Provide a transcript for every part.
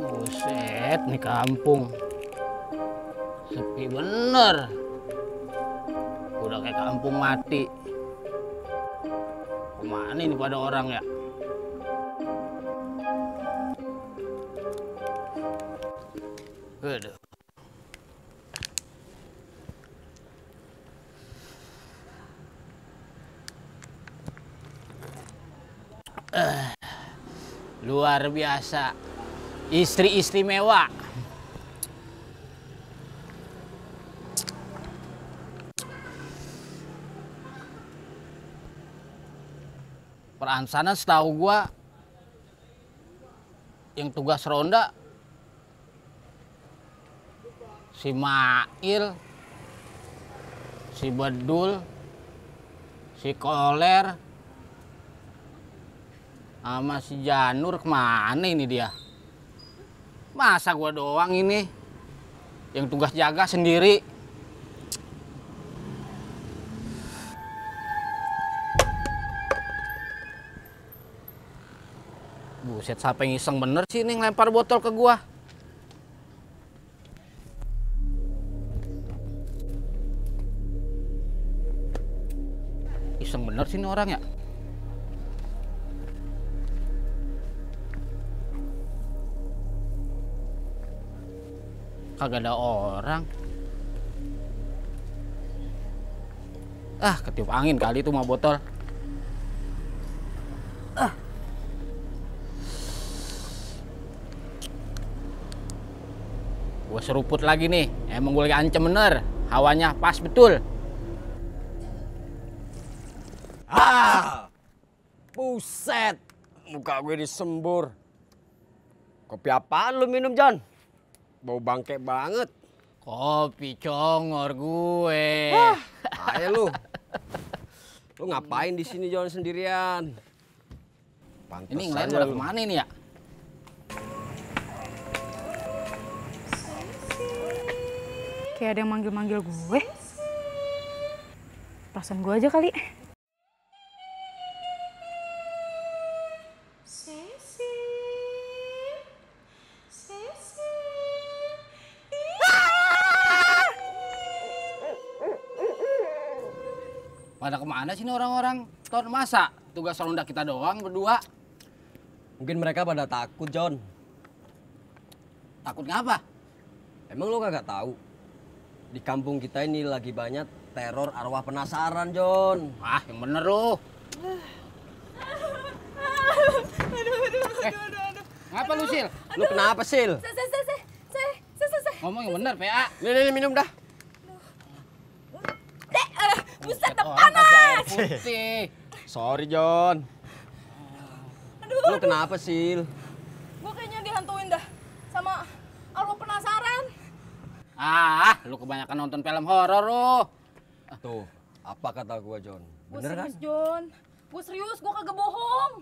Buset, nih kampung sepi bener. Udah kayak kampung mati. Kemana ini pada orang ya? Aduh. Luar biasa. Istri istimewa. Peraan sana setahu gua yang tugas ronda si Mail, si Bedul, si Koler, sama si Janur. Kemana ini dia? Masa gua doang ini yang tugas jaga sendiri? Buset, siapa yang iseng bener sih ini ngelempar botol ke gua? Iseng bener sih ini orang ya? Kagak ada orang. Ah, ketiup angin kali itu mah botol. Gue seruput lagi nih. Emang gue lagi ancam bener. Hawanya pas betul. Ah, buset, muka gue disembur. Kopi apaan lu minum, John? Bau bangke banget. Kopi congor gue. Ayo lu. Lu ngapain di sini John sendirian? Pantes Ini ngelain aja pada lu. kemana ini ya? Kayak ada yang manggil-manggil gue. Perasaan gue aja kali. Pada kemana sih ini orang-orang? Ton, masa tugas ronda kita doang berdua? Mungkin mereka pada takut, John. Takut ngapa? Emang lu kagak tahu? Di kampung kita ini lagi banyak teror arwah penasaran, John. Ah, yang bener lu. Ngapa lu, Sil? Lu kenapa, Sil? Ngomong yang bener, PA. Nih, minum dah. Buset, Orang kasih air putih. Sorry, John. Lu kenapa, Sil? Gue kayaknya dihantuin dah sama arwah penasaran. Ah, lu kebanyakan nonton film horor lu. Tuh, apa kata gua, John? Gue Bener kan? serius, John. Gue serius, gue kagak bohong.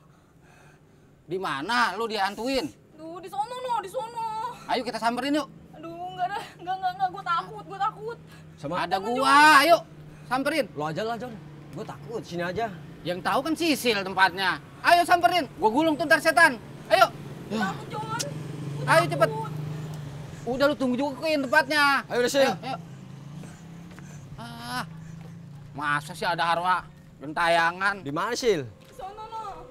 Di mana lu dihantuin? Duh, di sono no, di sono. Ayo kita samperin yuk. Aduh, enggak dah, enggak, gue takut. Sama Ada gua, ayo samperin. lo aja lah, John. Gua takut, sini aja. Yang tahu kan Sisil tempatnya. Ayo samperin, gua gulung tuh ntar setan. Ayo. Takut, John. Ayo cepet. Udah lu tunggu juga ke tempatnya. Ayo udah, Sil. Ayo. Ah, masa sih ada arwah gentayangan? Di mana, Sil? Di sono no.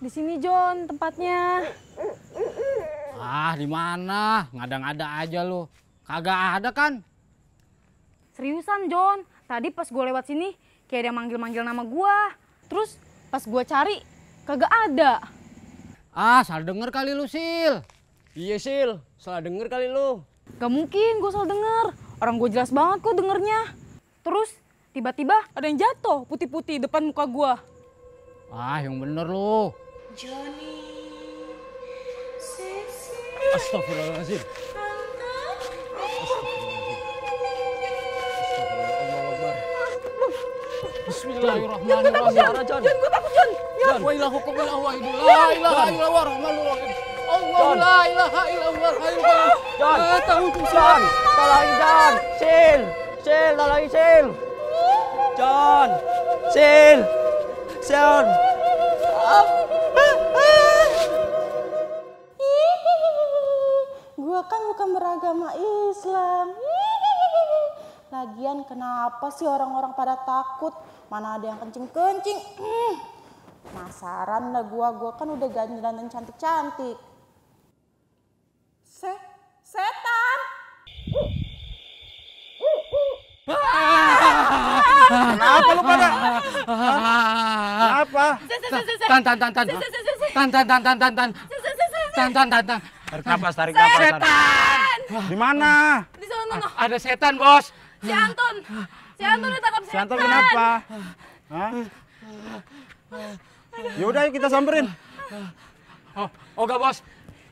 Di sini, John, tempatnya. Ah, di mana? Ngada-ngada aja lu. Kagak ada kan? Seriusan, John. Tadi pas gue lewat sini, kayak ada yang manggil-manggil nama gue. Terus pas gue cari, kagak ada. Ah, salah denger kali lu, Sil. Iya, Sil. Salah denger kali lu. Gak mungkin gue salah denger. Orang gue jelas banget kok dengernya. Terus tiba-tiba ada yang jatuh putih-putih depan muka gue. Ah, yang bener lu. Astagfirullahaladzim. Bismillahirrahmanirrahim. John. John, gue takut, John. Wa ilahu qabla wahidul la ilaha illallah rahmanur rahim. Allah la ilaha illallah hayyul John, John, tolongin John. Sil, tolongin Sil. John, Sil, Sion. Gua kan bukan beragama Islam. Lagian kenapa sih orang-orang pada takut? Mana ada yang kencing-kencing? Penasaran lah gua kan udah ganjilan dan cantik-cantik. Setan! Kenapa lu pada? Kenapa? Tarik napas. Setan! Di mana? Di sana. Ada setan, Bos. Si Anton ditangkap Si setan. Anton kenapa? Hah? Ya udah yuk kita samperin. Oh, enggak, Bos.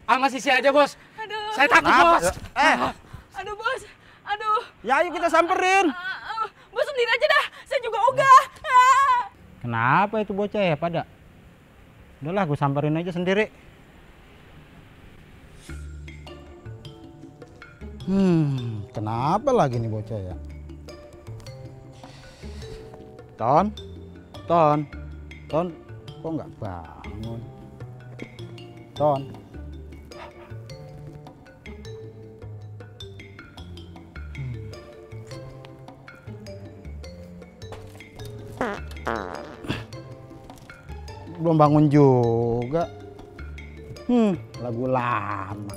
Sama Sisi aja, Bos. Aduh. Saya takut, Kenapa? Bos. Aduh, Bos. Aduh. Ya ayo kita samperin. Bos sendiri aja dah. Saya juga ogah. Kenapa itu bocah ya pada? Udahlah gue samperin aja sendiri. Kenapa lagi nih bocah ya? Ton, kok nggak bangun? Ton. Belum bangun juga. Lagu lama.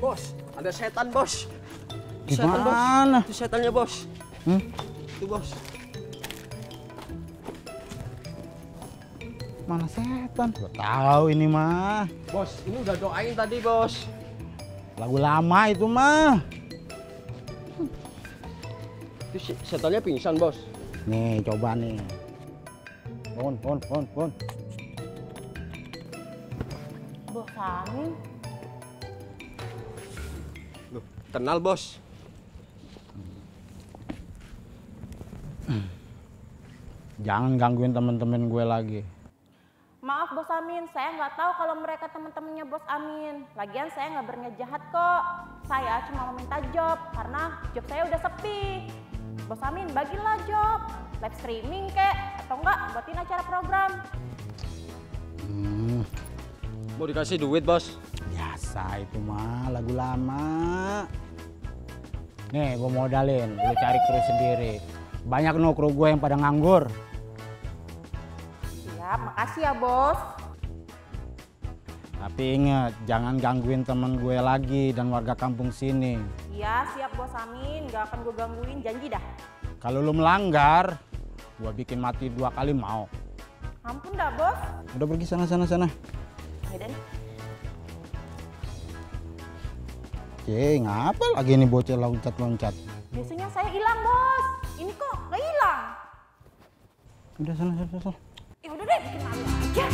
Bos, ada setan, Bos. Setan, Bos. Gimana? Itu setannya, Bos. Itu, Bos. Mana setan? Gak tahu ini mah. Bos, ini udah doain tadi, Bos. Lagu lama itu mah. Itu setannya pingsan, Bos. Nih, coba nih. Pon. Bos Amin, Loh, kenal, Bos. Jangan gangguin temen-temen gue lagi. maaf Bos Amin, saya nggak tahu kalau mereka teman-temannya Bos Amin. Lagian saya nggak berniat jahat kok. Saya cuma mau minta job karena job saya udah sepi. Bos Amin, bagilah job, live streaming kek, atau enggak buatin acara program. Mau dikasih duit, Bos. Biasa itu mah, lagu lama. Nih, gue modalin, lu cari kru sendiri. Banyak no kru gue yang pada nganggur. Siap, makasih ya Bos. Tapi inget, jangan gangguin temen gue lagi dan warga kampung sini. Iya, siap Bos Amin, nggak akan gue gangguin, janji dah. Kalau lu melanggar, gue bikin mati 2 kali mau. Ampun dah Bos. Udah pergi sana. Yaudah nih. Ngapa lagi nih bocah loncat-loncat? Biasanya saya hilang Bos, ini kok nggak hilang. Udah sana. Ya udah deh, bikin malu aja.